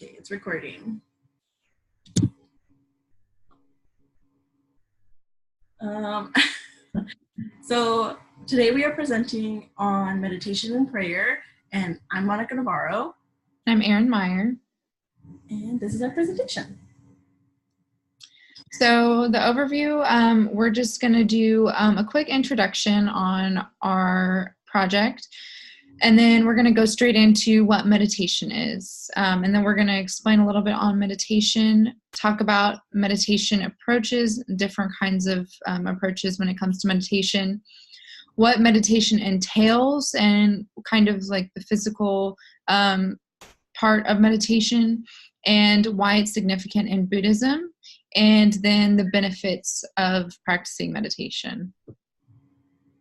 Okay, it's recording. So today we are presenting on meditation and prayer, and I'm Monica Navarro. I'm Erin Meyer. And this is our presentation. So the overview, we're just going to do a quick introduction on our project, and then we're going to go straight into what meditation is. And then we're going to explain a little bit on meditation, talk about meditation approaches, different kinds of approaches when it comes to meditation, what meditation entails, and kind of like the physical part of meditation, and why it's significant in Buddhism, and then the benefits of practicing meditation.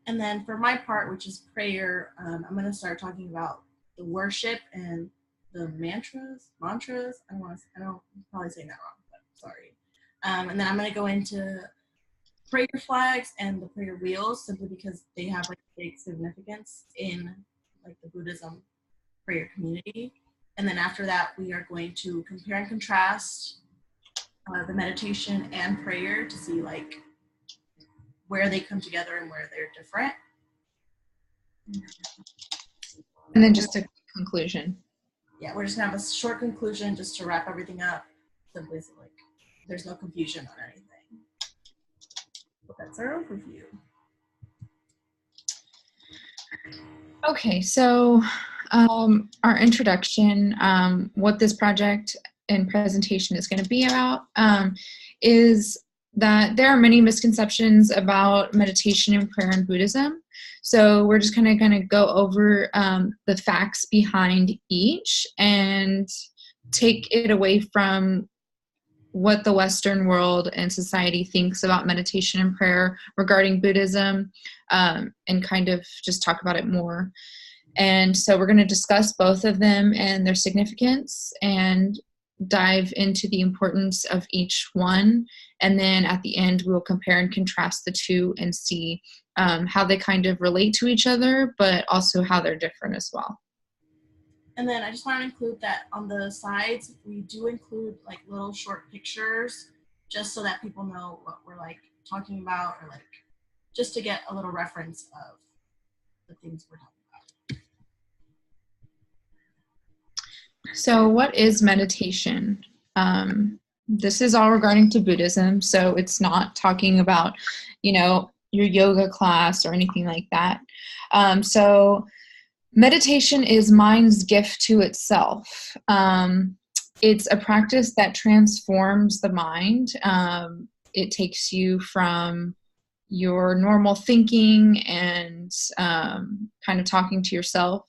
And then for my part, which is prayer, I'm going to start talking about the worship and the mantras. I don't probably saying that wrong, but sorry. And then I'm going to go into prayer flags and the prayer wheels, simply because they have like big significance in like the Buddhism prayer community. And then after that, we are going to compare and contrast the meditation and prayer to see like where they come together and where they're different. And then just a conclusion. Yeah, we're just gonna have a short conclusion just to wrap everything up. Simply so like there's no confusion on anything. But that's our overview. Okay, so our introduction, what this project and presentation is going to be about, is that there are many misconceptions about meditation and prayer in Buddhism. So we're just kind of going to go over the facts behind each and take it away from what the Western world and society thinks about meditation and prayer regarding Buddhism, and kind of just talk about it more. And so we're going to discuss both of them and their significance and dive into the importance of each one. And then at the end, we'll compare and contrast the two and see how they kind of relate to each other, but also how they're different as well. And then I just want to include that on the sides, we do include like little short pictures just so that people know what we're like talking about, or like just to get a little reference of the things we're talking about. So what is meditation? This is all regarding to Buddhism, so it's not talking about, your yoga class or anything like that. So meditation is mind's gift to itself. It's a practice that transforms the mind. It takes you from your normal thinking and kind of talking to yourself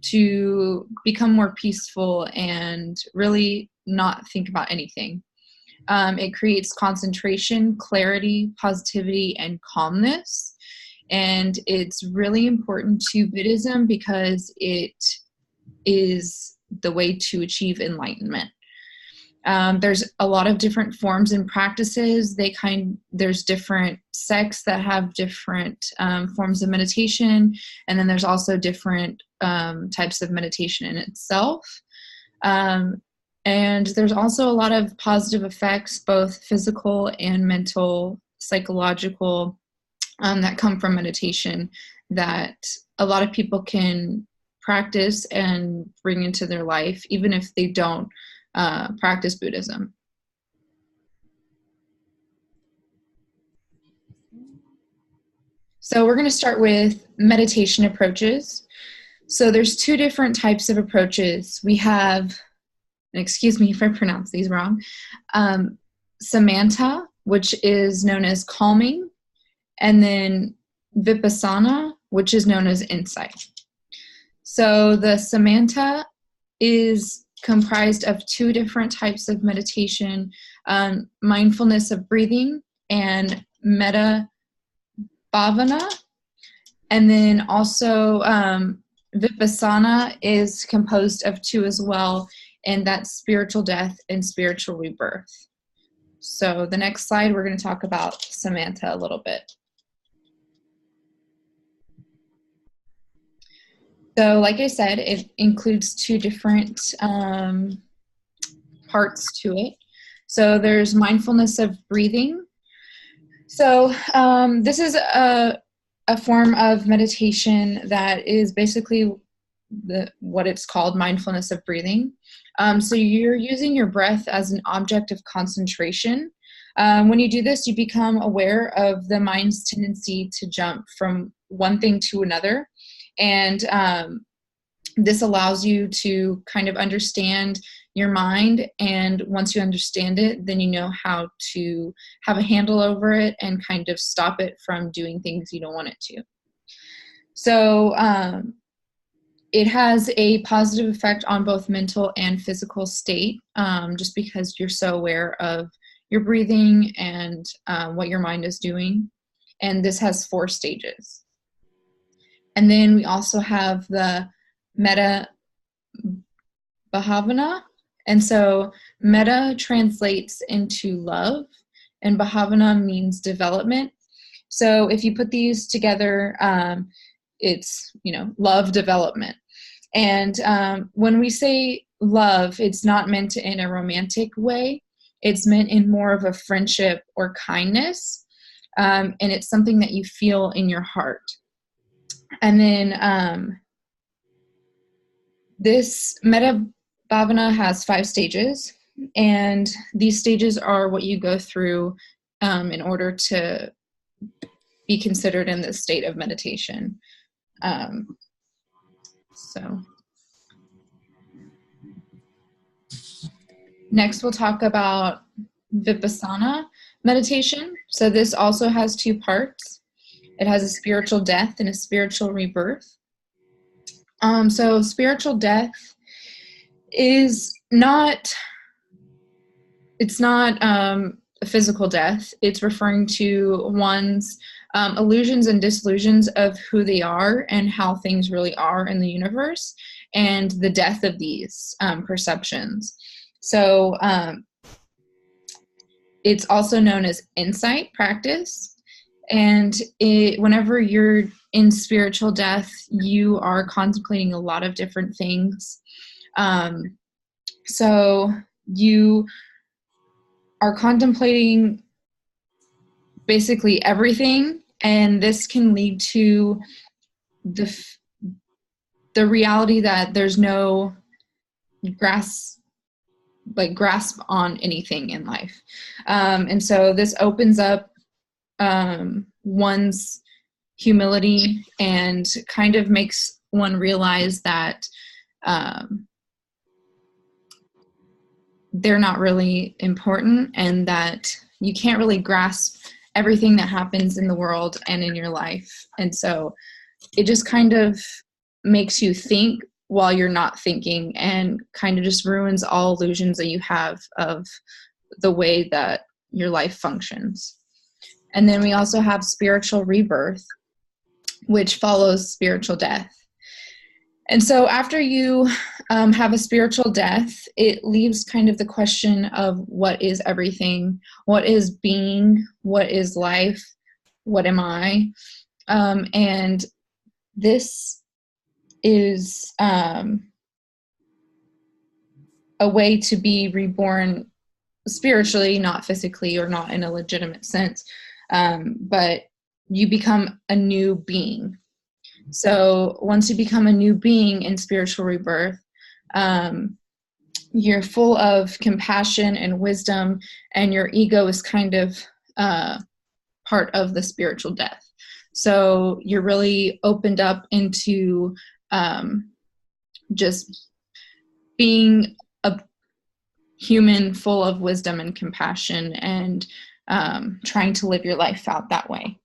to become more peaceful and really not think about anything. It creates concentration, clarity, positivity, and calmness. And it's really important to Buddhism because it is the way to achieve enlightenment. There's a lot of different forms and practices. There's different sects that have different forms of meditation, and then there's also different types of meditation in itself. And there's also a lot of positive effects, both physical and mental, psychological, that come from meditation that a lot of people can practice and bring into their life, even if they don't practice Buddhism. So we're going to start with meditation approaches. So there's two different types of approaches. We have, excuse me if I pronounce these wrong, Samatha, which is known as calming, and then Vipassana, which is known as insight. So the Samatha is comprised of two different types of meditation, mindfulness of breathing and metta bhavana. And then also Vipassana is composed of two as well, and that's spiritual death and spiritual rebirth. So the next slide, we're going to talk about Samatha a little bit. So like I said, it includes two different parts to it. So there's mindfulness of breathing. So this is a form of meditation that is basically what it's called, mindfulness of breathing. So you're using your breath as an object of concentration. When you do this, you become aware of the mind's tendency to jump from one thing to another. And this allows you to kind of understand your mind. And once you understand it, then you know how to have a handle over it and kind of stop it from doing things you don't want it to. So it has a positive effect on both mental and physical state, just because you're so aware of your breathing and what your mind is doing. And this has 4 stages. And then we also have the metta bhavana. And so metta translates into love, and bhavana means development. So if you put these together, it's, love development. And when we say love, it's not meant in a romantic way. It's meant in more of a friendship or kindness. And it's something that you feel in your heart. And then this metta bhavana has 5 stages. And these stages are what you go through in order to be considered in this state of meditation. So next we'll talk about vipassana meditation. So this also has 2 parts. It has a spiritual death and a spiritual rebirth. So spiritual death is not, it's not a physical death. It's referring to one's illusions and disillusions of who they are and how things really are in the universe, and the death of these perceptions. So it's also known as insight practice. And whenever you're in spiritual death, you are contemplating a lot of different things. So you are contemplating basically everything, and this can lead to the reality that there's no grasp on anything in life. And so this opens up one's humility and kind of makes one realize that they're not really important, and that you can't really grasp everything that happens in the world and in your life. And so it just kind of makes you think while you're not thinking, and kind of just ruins all illusions that you have of the way that your life functions. And then we also have spiritual rebirth, which follows spiritual death. And so after you have a spiritual death, it leaves kind of the question of what is everything, what is being, what is life, what am I? And this is a way to be reborn spiritually, not physically or not in a legitimate sense, but you become a new being. So once you become a new being in spiritual rebirth, you're full of compassion and wisdom, and your ego is kind of part of the spiritual death. So you're really opened up into just being a human full of wisdom and compassion, and trying to live your life out that way.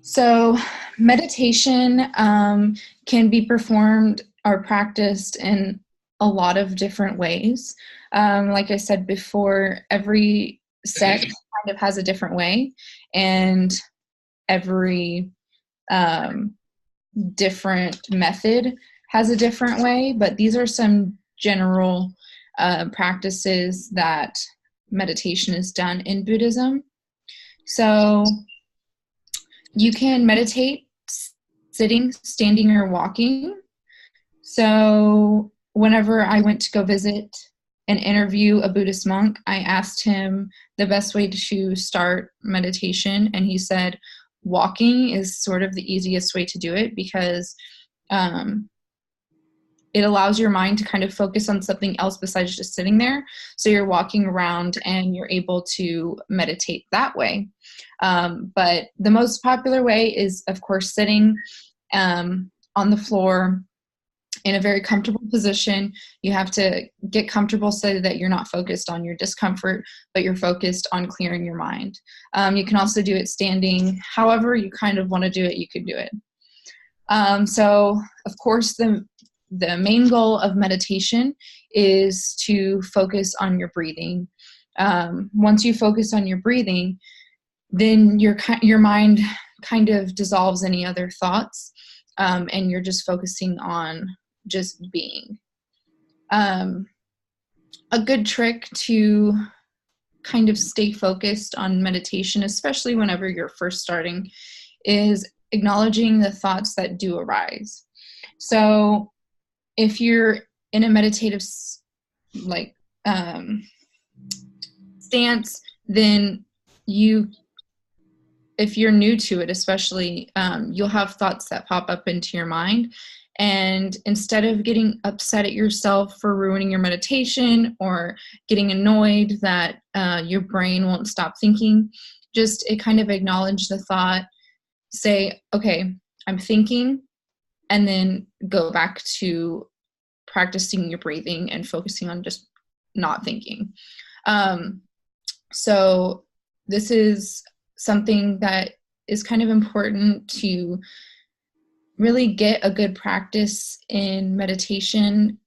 So meditation can be performed or practiced in a lot of different ways. Like I said before, every sect kind of has a different way, and every different method has a different way, but these are some general practices that meditation is done in Buddhism. So you can meditate sitting, standing, or walking. So whenever I went to go visit and interview a Buddhist monk, I asked him the best way to start meditation, and he said walking is sort of the easiest way to do it because it allows your mind to kind of focus on something else besides just sitting there. So you're walking around and you're able to meditate that way. But the most popular way is, of course, sitting on the floor in a very comfortable position. You have to get comfortable so that you're not focused on your discomfort, but you're focused on clearing your mind. You can also do it standing. However you kind of want to do it, you can do it. So, of course, the main goal of meditation is to focus on your breathing. Once you focus on your breathing, then your mind kind of dissolves any other thoughts, and you're just focusing on just being. A good trick to kind of stay focused on meditation, especially whenever you're first starting, is acknowledging the thoughts that do arise. So if you're in a meditative stance, then if you're new to it especially, you'll have thoughts that pop up into your mind. And instead of getting upset at yourself for ruining your meditation or getting annoyed that your brain won't stop thinking, just kind of acknowledge the thought, say, okay, I'm thinking, and then go back to practicing your breathing and focusing on just not thinking. So this is something that is kind of important to really get a good practice in meditation,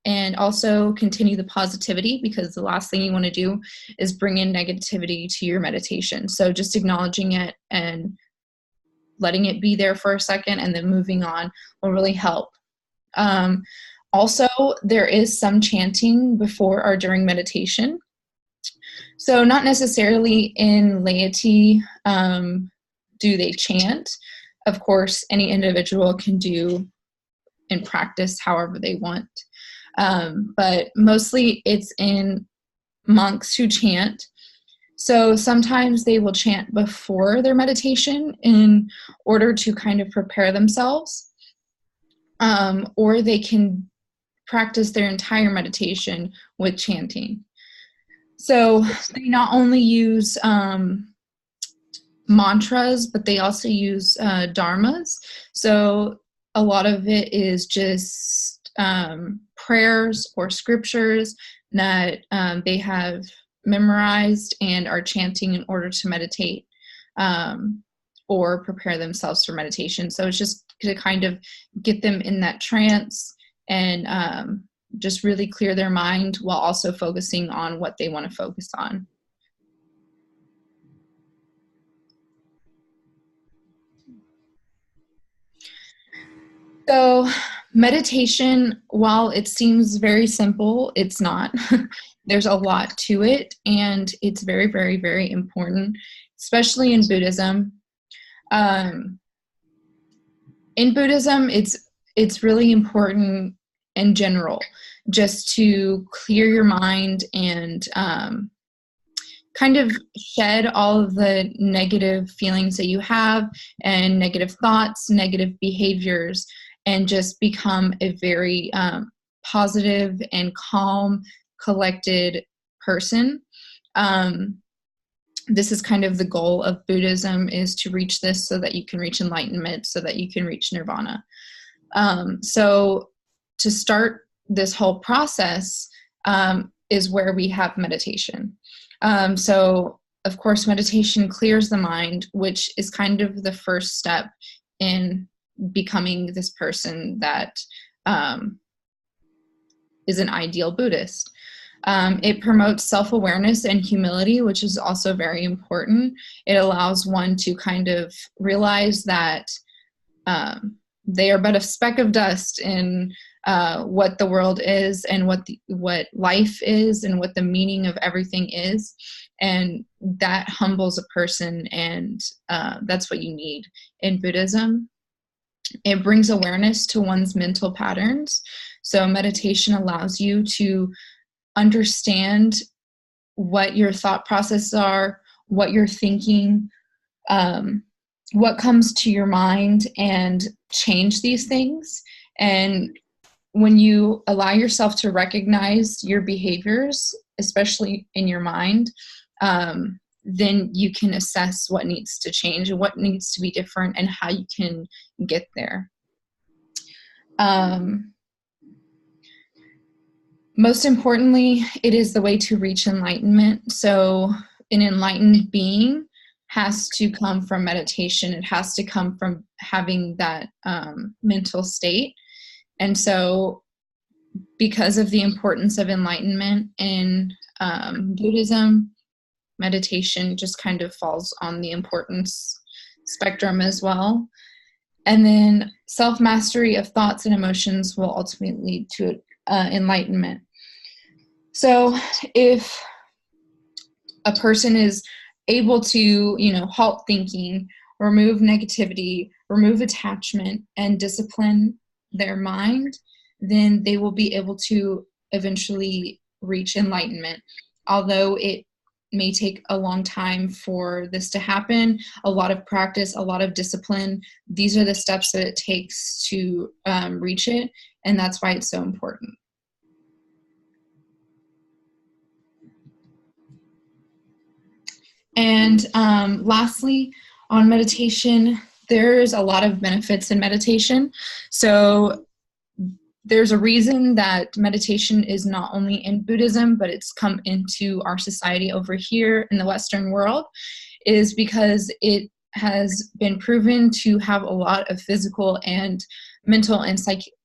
and also continue the positivity, because the last thing you want to do is bring in negativity to your meditation. So just acknowledging it and letting it be there for a second and then moving on will really help. Also, there is some chanting before or during meditation. So not necessarily in laity do they chant. Of course, any individual can do and practice however they want. But mostly it's in monks who chant. So sometimes they will chant before their meditation in order to kind of prepare themselves. Or they can practice their entire meditation with chanting. So they not only use mantras, but they also use dharmas. So a lot of it is just prayers or scriptures that they have memorized and are chanting in order to meditate or prepare themselves for meditation. So it's just to kind of get them in that trance and just really clear their mind while also focusing on what they want to focus on. So meditation, while it seems very simple, it's not. There's a lot to it, and it's very, very, very important, especially in Buddhism. In Buddhism, it's really important in general, just to clear your mind and kind of shed all of the negative feelings that you have and negative thoughts, negative behaviors, and just become a very positive and calm, collected person. This is kind of the goal of Buddhism, is to reach this so that you can reach enlightenment, so that you can reach nirvana. So to start this whole process is where we have meditation. So of course, meditation clears the mind, which is kind of the first step in becoming this person that is an ideal Buddhist. It promotes self-awareness and humility, which is also very important. It allows one to kind of realize that they are but a speck of dust in what the world is, and what life is, and what the meaning of everything is. And that humbles a person, and that's what you need in Buddhism. It brings awareness to one's mental patterns. So meditation allows you to understand what your thought processes are, what you're thinking, what comes to your mind, and change these things. And when you allow yourself to recognize your behaviors, especially in your mind, then you can assess what needs to change and what needs to be different and how you can get there. Most importantly, it is the way to reach enlightenment. So an enlightened being has to come from meditation. It has to come from having that mental state. And so because of the importance of enlightenment in Buddhism, meditation just kind of falls on the importance spectrum as well. And then self-mastery of thoughts and emotions will ultimately lead to enlightenment. So if a person is able to, halt thinking, remove negativity, remove attachment, and discipline their mind, then they will be able to eventually reach enlightenment. Although it may take a long time for this to happen, a lot of practice, a lot of discipline, these are the steps that it takes to reach it, and that's why it's so important. And lastly, on meditation, there's a lot of benefits in meditation. So there's a reason that meditation is not only in Buddhism, but it's come into our society over here in the Western world, is because it has been proven to have a lot of physical and mental and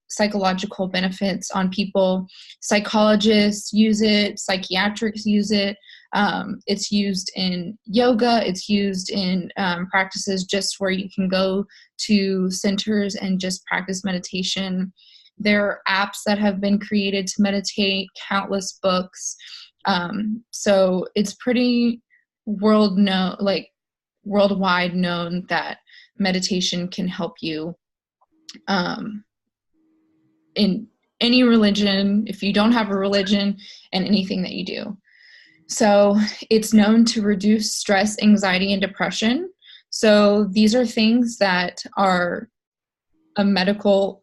psychological benefits on people. Psychologists use it, psychiatrists use it. It's used in yoga. It's used in practices just where you can go to centers and just practice meditation. There are apps that have been created to meditate, countless books. So it's pretty worldwide known that meditation can help you in any religion, if you don't have a religion, and anything that you do. So it's known to reduce stress, anxiety, and depression. So these are things that are a medical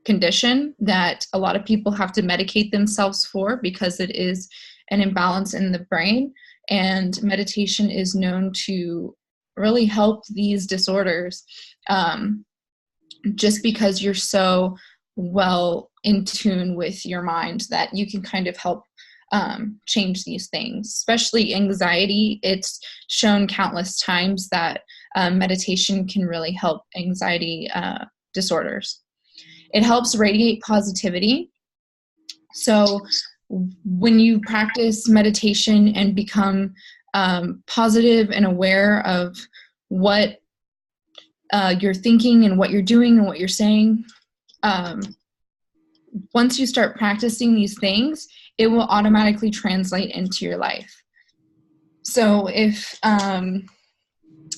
condition that a lot of people have to medicate themselves for because it is an imbalance in the brain. And meditation is known to really help these disorders just because you're so well in tune with your mind that you can kind of help change these things, especially anxiety. It's shown countless times that meditation can really help anxiety disorders. It helps radiate positivity. So when you practice meditation and become positive and aware of what you're thinking and what you're doing and what you're saying, once you start practicing these things, it will automatically translate into your life. So if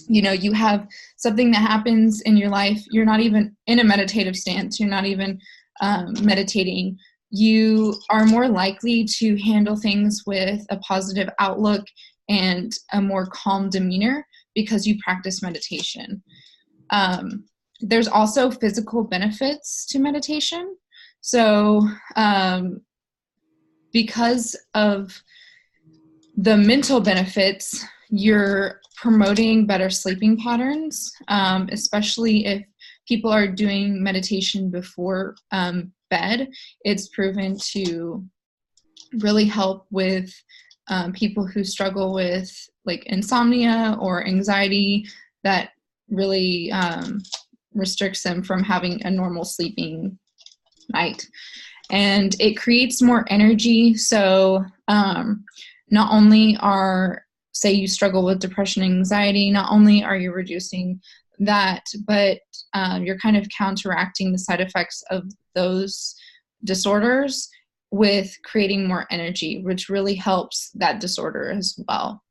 you have something that happens in your life, you're not even in a meditative stance, you're not even meditating, you are more likely to handle things with a positive outlook and a more calm demeanor because you practice meditation. There's also physical benefits to meditation. So because of the mental benefits, you're promoting better sleeping patterns, especially if people are doing meditation before bed. It's proven to really help with people who struggle with like insomnia or anxiety that really restricts them from having a normal sleeping night. And it creates more energy. So not only say you struggle with depression and anxiety, not only are you reducing that, but you're kind of counteracting the side effects of those disorders with creating more energy, which really helps that disorder as well.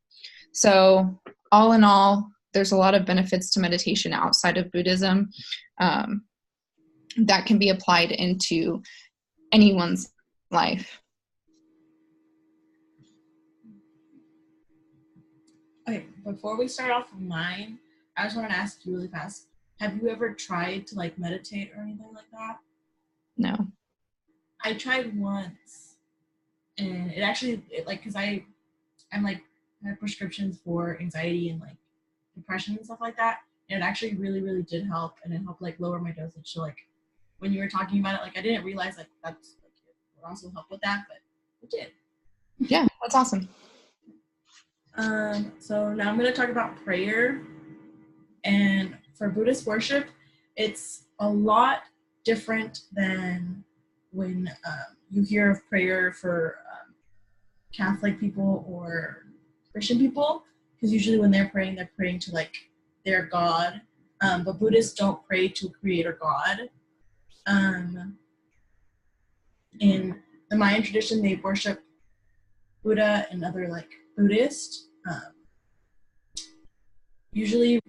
So all in all, there's a lot of benefits to meditation outside of Buddhism that can be applied into anyone's life. Okay, before we start off with mine, I just want to ask you really fast. Have you ever tried to like meditate or anything like that? No. I tried once, and it actually because I'm like I have prescriptions for anxiety and like depression and stuff like that, and it actually really did help, and it helped like lower my dosage. So like when you were talking about it, like I didn't realize like that's like it would also help with that, but it did. Yeah, that's awesome. So now I'm going to talk about prayer. And for Buddhist worship, it's a lot different than when you hear of prayer for Catholic people or Christian people, because usually when they're praying to like their God. But Buddhists don't pray to a creator God. In the Mayan tradition, they worship Buddha and other like Buddhists. Usually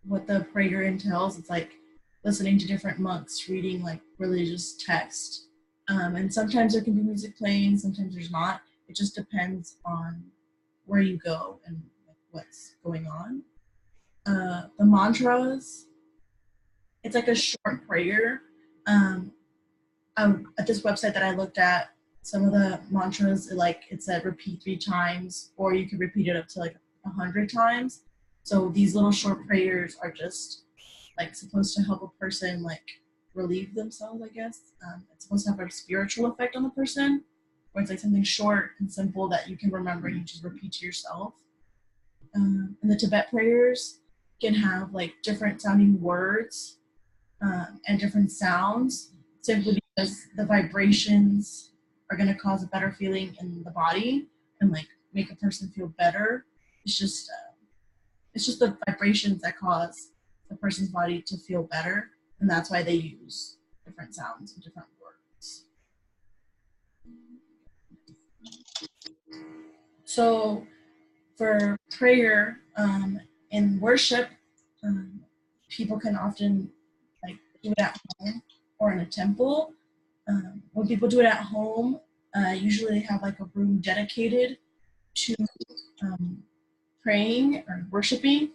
what the prayer entails, it's like listening to different monks reading like religious text. And sometimes there can be music playing, sometimes there's not. It just depends on where you go and like, what's going on. The mantras, it's like a short prayer. At this website that I looked at, some of the mantras, it said repeat 3 times, or you could repeat it up to like 100 times. So these little short prayers are just like supposed to help a person like relieve themselves, I guess. It's supposed to have a spiritual effect on the person, where it's like something short and simple that you can remember and you just repeat to yourself. And the Tibet prayers can have like different sounding words and different sounds, simply because the vibrations are going to cause a better feeling in the body and like make a person feel better. It's just the vibrations that cause the person's body to feel better, and that's why they use different sounds and different words. So for prayer in worship, people can often like do it at home or in a temple. When people do it at home, usually they have like a room dedicated to praying or worshiping,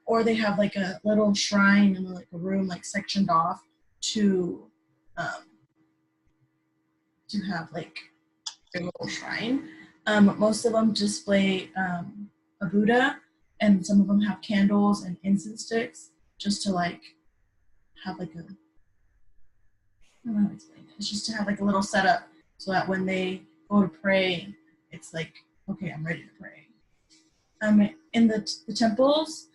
or they have like a little shrine and like a room like sectioned off to have like their little shrine. Most of them display a Buddha, and some of them have candles and incense sticks just to like have like a, I don't know how to explain it. It's just to have like a little setup so that when they go to pray, it's like, okay, I'm ready to pray. In the temples,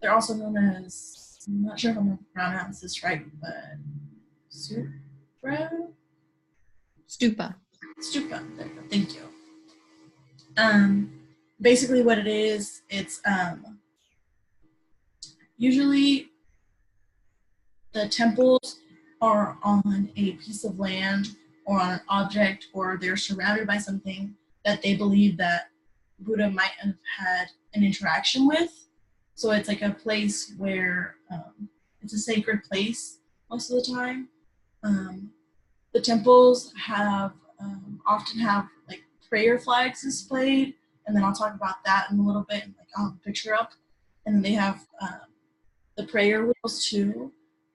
they're also known as, I'm not sure if I'm going to pronounce this right, but Stupa. Stupa. There you go. Thank you. Basically what it is, it's usually the temples are on a piece of land or on an object, or they're surrounded by something that they believe that Buddha might have had an interaction with. So it's like a place where it's a sacred place most of the time. The temples often have like prayer flags displayed, and then I'll talk about that in a little bit. And like I'll have a picture up, and then they have the prayer wheels too.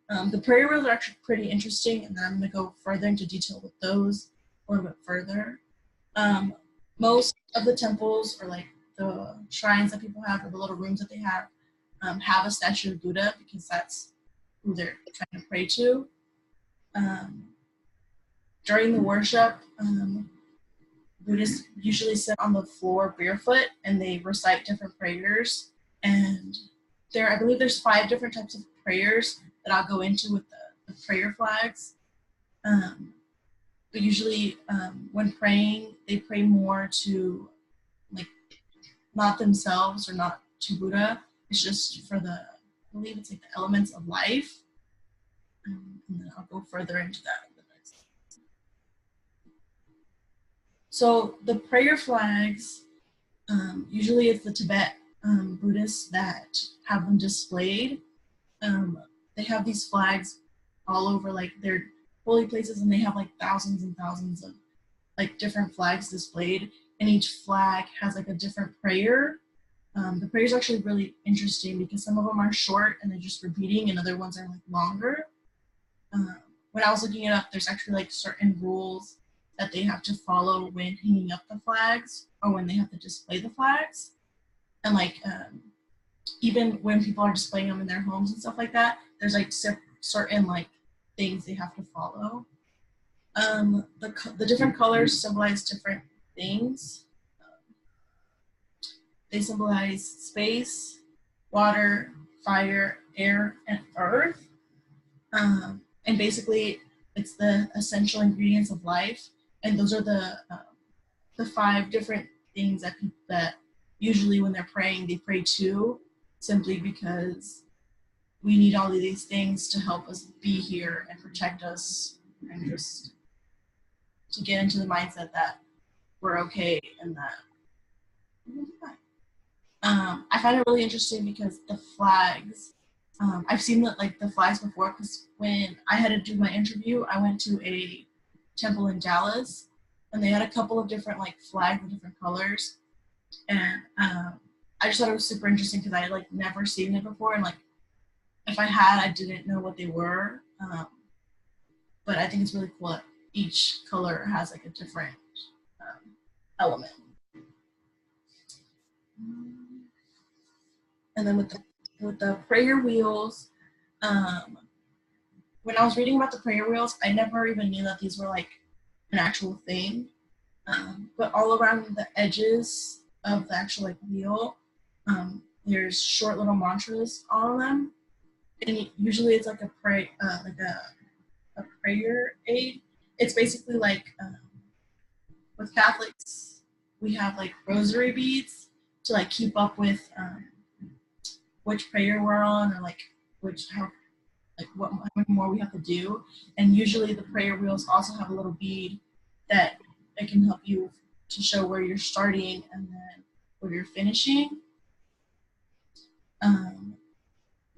The prayer wheels are actually pretty interesting, and then I'm going to go further into detail with those a little bit further. Most of the temples, or like the shrines that people have, or the little rooms that they have a statue of Buddha, because that's who they're trying to pray to. During the worship, Buddhists usually sit on the floor barefoot and they recite different prayers. And I believe there's 5 different types of prayers that I'll go into with the prayer flags. But usually when praying, they pray more to like not themselves or not to Buddha. It's just for I believe it's like the elements of life. And then I'll go further into that. So the prayer flags, usually it's the Tibet Buddhists that have them displayed. Um, they have these flags all over like their holy places, and they have like thousands and thousands of like different flags displayed, and each flag has like a different prayer. The prayers are actually really interesting because some of them are short and they're just repeating, and other ones are like longer. Um, when I was looking it up, there's actually like certain rules that they have to follow when hanging up the flags or when they have to display the flags. And like even when people are displaying them in their homes and stuff like that, there's like certain like things they have to follow. The different colors symbolize different things. They symbolize space, water, fire, air, and earth. And basically, it's the essential ingredients of life. And those are the five different things that usually when they're praying, they pray to, simply because we need all of these things to help us be here and protect us, and just to get into the mindset that we're okay and that we're fine. I find it really interesting because the flags, I've seen the flags before, because when I had to do my interview, I went to a temple in Dallas, and they had a couple of different like flags in different colors, and I just thought it was super interesting because I had like never seen it before, and like if I had, I didn't know what they were, but I think it's really cool that each color has like a different element. And then with the prayer wheels, when I was reading about the prayer wheels, I never even knew that these were like an actual thing. But all around the edges of the actual like wheel, there's short little mantras on them, and usually it's like a a prayer aid. It's basically like with Catholics, we have like rosary beads to like keep up with which prayer we're on, or like how many more we have to do. And usually the prayer wheels also have a little bead that it can help you to show where you're starting and then where you're finishing.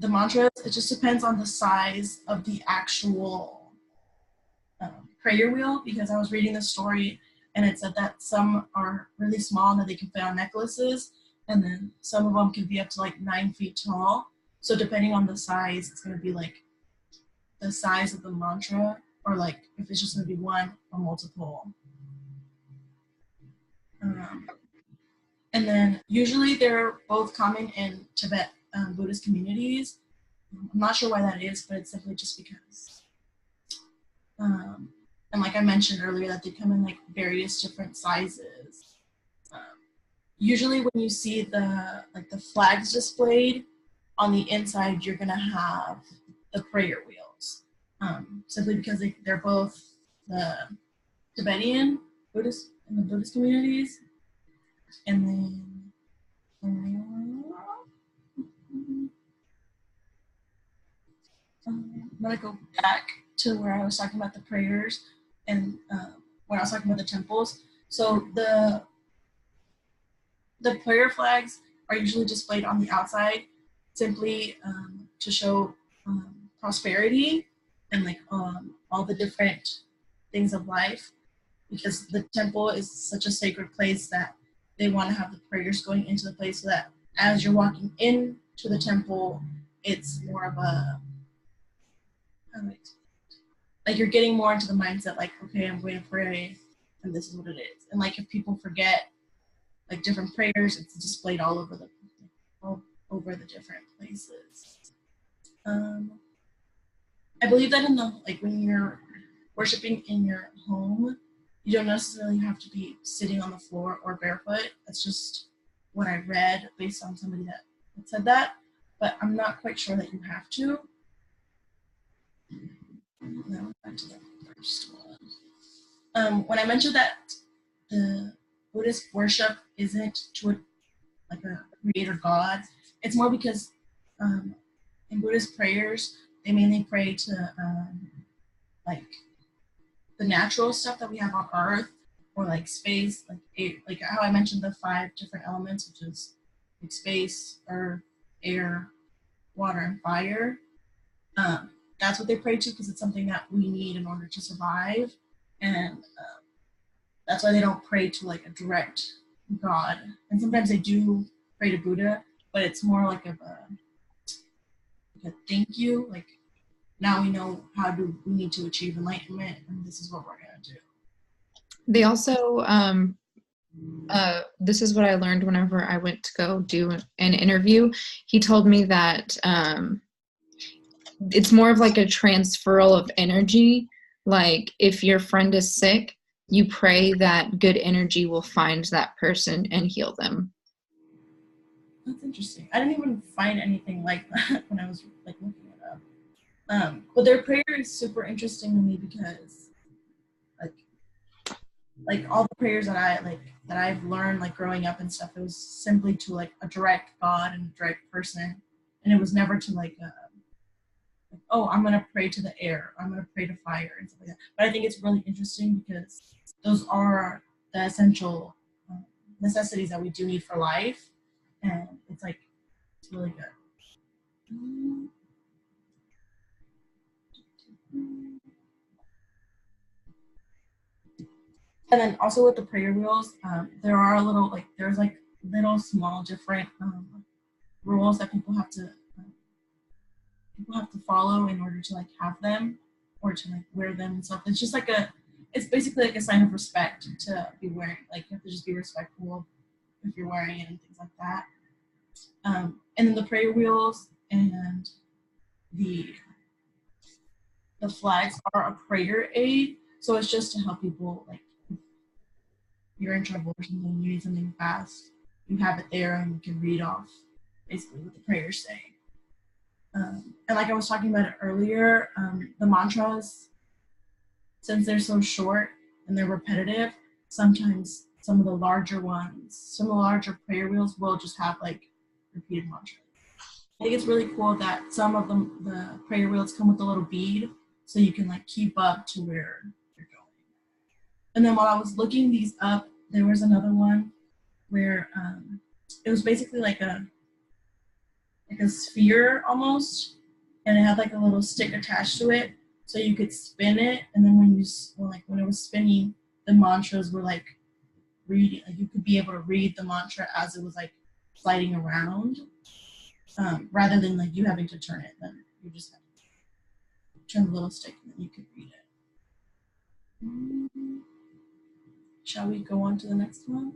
The mantras, it just depends on the size of the actual prayer wheel, because I was reading the story and it said that some are really small and that they can fit on necklaces, and then some of them can be up to like 9 feet tall. So depending on the size, it's going to be like the size of the mantra, or like if it's just going to be one or multiple. And then usually they're both common in Tibet Buddhist communities. I'm not sure why that is, but it's simply just because. And like I mentioned earlier, that they come in like various different sizes. Usually when you see the flags displayed on the inside, you're gonna have the prayer wheels, simply because they're both the Tibetan Buddhist in the Buddhist communities. And then I'm gonna go back to where I was talking about the prayers, and when I was talking about the temples. So the prayer flags are usually displayed on the outside, simply to show prosperity and like all the different things of life, because the temple is such a sacred place that they want to have the prayers going into the place, so that as you're walking into the temple, it's more of a like you're getting more into the mindset, like, okay, I'm going to pray and this is what it is. And like if people forget like different prayers, it's displayed all over the different places. I believe that in the like when you're worshiping in your home, you don't necessarily have to be sitting on the floor or barefoot. That's just what I read based on somebody that said that, but I'm not quite sure that you have to. Now back to the first one. When I mentioned that the Buddhist worship isn't to a creator god, it's more because in Buddhist prayers, they mainly pray to like the natural stuff that we have on Earth, or like space, like how I mentioned the 5 different elements, which is like space, earth, air, water, and fire. That's what they pray to because it's something that we need in order to survive, and that's why they don't pray to like a direct God. And sometimes they do pray to Buddha, but it's more like a thank you. Like now we know how do we need to achieve enlightenment, and this is what we're gonna do. They also, this is what I learned whenever I went to go do an interview. He told me that it's more of like a transferal of energy. Like if your friend is sick, you pray that good energy will find that person and heal them. That's interesting. I didn't even find anything like that when I was like looking it up. But their prayer is super interesting to me because like all the prayers that I've learned like growing up and stuff, it was simply to like a direct God and a direct person, and it was never to like oh, I'm gonna pray to the air, I'm gonna pray to fire and stuff like that. But I think it's really interesting because those are the essential necessities that we do need for life, and it's like it's really good. And then also with the prayer wheels, there are a little like there's like little small different rules that people have to follow in order to like have them or to like wear them and stuff. It's just like it's basically like a sign of respect to be wearing. Like you have to just be respectful if you're wearing it and things like that. And then the prayer wheels and the flags are a prayer aid, so it's just to help people like if you're in trouble or something, you need something fast, you have it there and you can read off basically what the prayers say. And like I was talking about it earlier, the mantras, since they're so short and they're repetitive, sometimes some of the larger prayer wheels will just have like repeated mantras. I think it's really cool that some of them, the prayer wheels come with a little bead so you can like keep up to where you're going. And then while I was looking these up, there was another one where it was basically like a sphere almost, and it had like a little stick attached to it, so you could spin it, and then when it was spinning, the mantras were like reading. Like you could be able to read the mantra as it was like sliding around, rather than like you having to turn it. Then you just have to turn the little stick, and then you could read it. Shall we go on to the next one?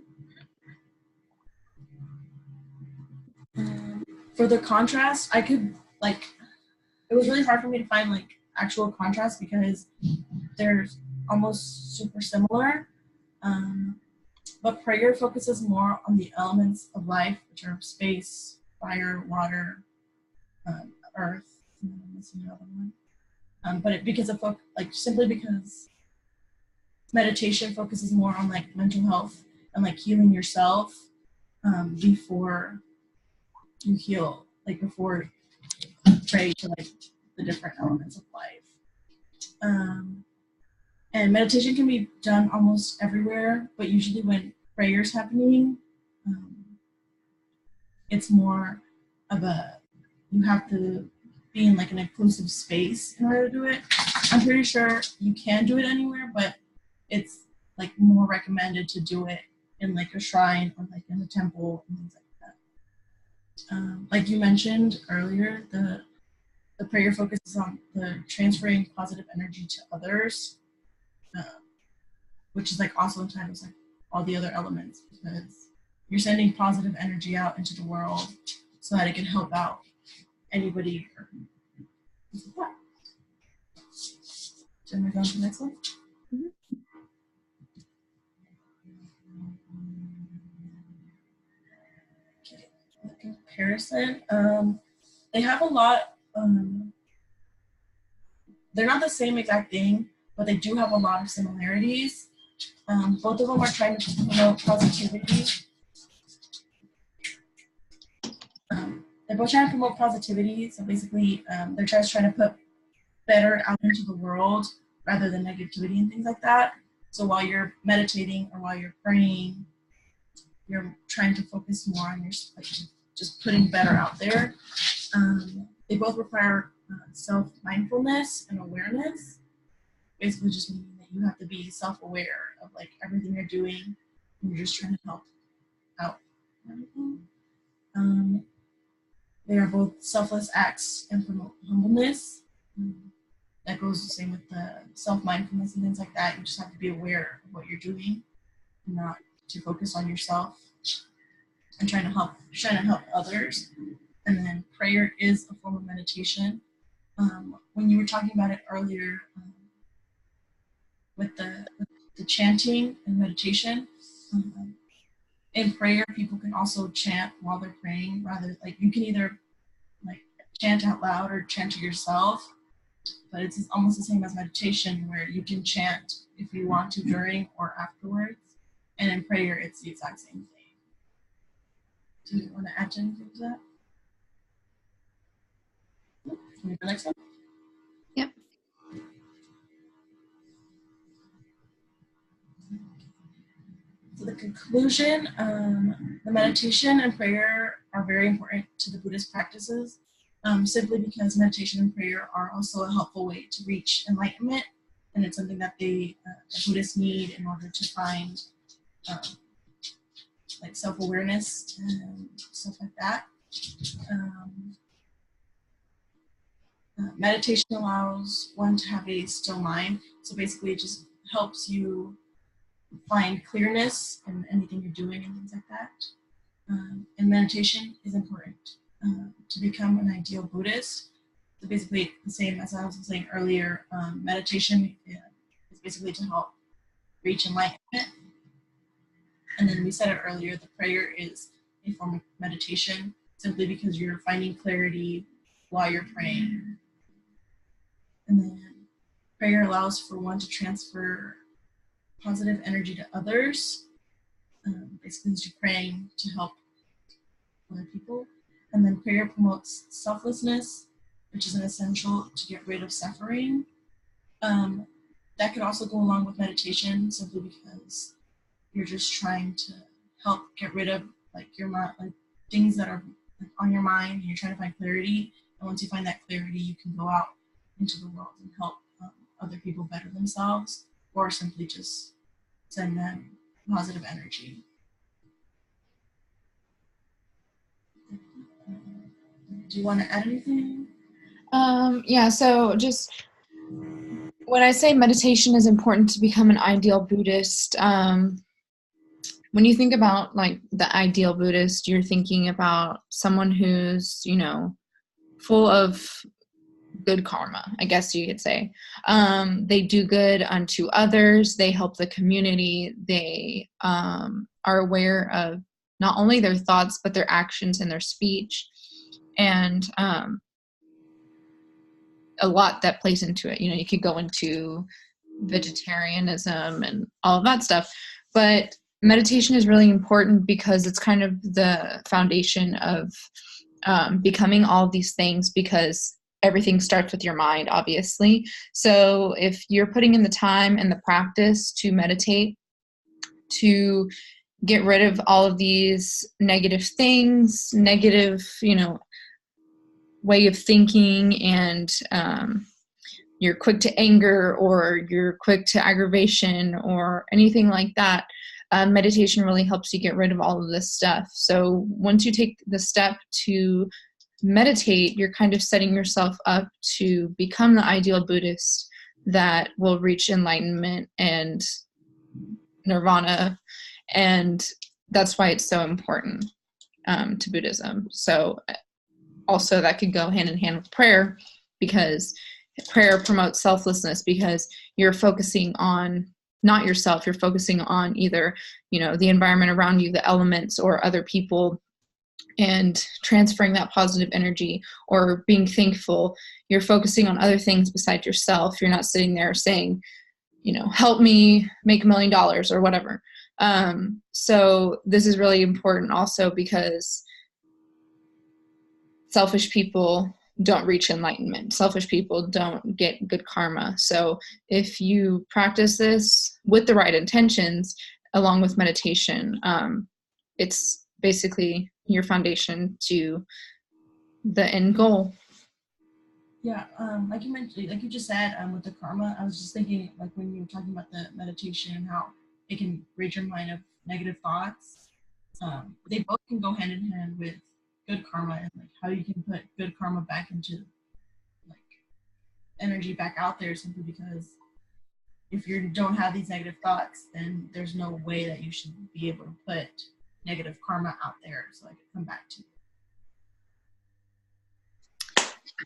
For the contrast, I could like it was really hard for me to find like actual contrast because they're almost super similar. But prayer focuses more on the elements of life, which are space, fire, water, earth. I'm missing another one. Simply because meditation focuses more on like mental health and like healing yourself before you heal, like before you pray to like the different elements of life. And meditation can be done almost everywhere, but usually when prayer's happening, it's more of you have to be in like an inclusive space in order to do it. I'm pretty sure you can do it anywhere, but it's like more recommended to do it in like a shrine or like in a temple and things like that. Like you mentioned earlier, the prayer focuses on the transferring positive energy to others, which is like also in times like all the other elements, because you're sending positive energy out into the world so that it can help out anybody. Should I move on to the next one? Okay, the comparison. They have a lot. They're not the same exact thing, but they do have a lot of similarities. Both of them are trying to promote positivity. They're both trying to promote positivity. So basically, they're just trying to put better out into the world rather than negativity and things like that. So while you're meditating or while you're praying, you're trying to focus more on your, like, just putting better out there. They both require self-mindfulness and awareness, basically just meaning that you have to be self-aware of like everything you're doing and you're just trying to help out everything. They are both selfless acts and promote humbleness. That goes the same with the self-mindfulness and things like that. You just have to be aware of what you're doing and not to focus on yourself and trying to help others. And then prayer is a form of meditation. When you were talking about it earlier, with the chanting and meditation, in prayer, people can also chant while they're praying. Rather, like you can either like chant out loud or chant to yourself, but it's almost the same as meditation, where you can chant if you want to during or afterwards. And in prayer, it's the exact same thing. Do you want to add anything to that? Can we go next one? Yep. So the conclusion, the meditation and prayer are very important to the Buddhist practices, simply because meditation and prayer are also a helpful way to reach enlightenment, and it's something that the Buddhists need in order to find like self-awareness and stuff like that. Meditation allows one to have a still mind, so basically it just helps you find clearness in anything you're doing and things like that. And meditation is important to become an ideal Buddhist. So basically the same as I was saying earlier, meditation is basically to help reach enlightenment. And then we said it earlier, the prayer is a form of meditation, simply because you're finding clarity while you're praying. And then prayer allows for one to transfer positive energy to others. Basically, you're praying to help other people. And then prayer promotes selflessness, which is an essential to get rid of suffering. That could also go along with meditation, simply because you're just trying to help get rid of like your mind, like things that are on your mind, and you're trying to find clarity. And once you find that clarity, you can go out into the world and help other people better themselves, or simply just send them positive energy. Do you want to add anything? Yeah, so just when I say meditation is important to become an ideal Buddhist, when you think about like the ideal Buddhist, you're thinking about someone who's, full of good karma, I guess you could say. They do good unto others. They help the community. They are aware of not only their thoughts, but their actions and their speech. And a lot that plays into it. You could go into vegetarianism and all of that stuff. But meditation is really important because it's kind of the foundation of becoming all of these things, because everything starts with your mind, obviously. So if you're putting in the time and the practice to meditate, to get rid of all of these negative things, negative, way of thinking, and you're quick to anger, or you're quick to aggravation, or anything like that, meditation really helps you get rid of all of this stuff. So once you take the step to meditate, you're kind of setting yourself up to become the ideal Buddhist that will reach enlightenment and nirvana. And that's why it's so important to Buddhism. So also that could go hand in hand with prayer, because prayer promotes selflessness, because you're focusing on not yourself, you're focusing on either, the environment around you, the elements, or other people, and transferring that positive energy, or being thankful. You're focusing on other things besides yourself. You're not sitting there saying, help me make $1 million or whatever. So this is really important also, because selfish people don't reach enlightenment. Selfish people don't get good karma. So if you practice this with the right intentions, along with meditation, it's basically your foundation to the end goal. Yeah, like you mentioned, like you just said, with the karma, I was just thinking, like when you were talking about the meditation and how it can rid your mind of negative thoughts. They both can go hand in hand with good karma and like how you can put good karma back into like energy back out there simply because if you don't have these negative thoughts, then there's no way that you should be able to put negative karma out there so I can come back to.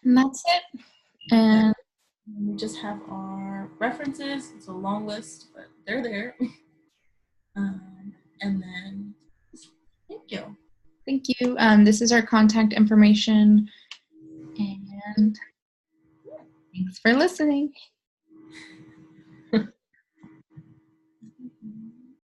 And that's it. And We just have our references. It's a long list, but they're there. And then, thank you. thank you. This is our contact information. And thanks for listening.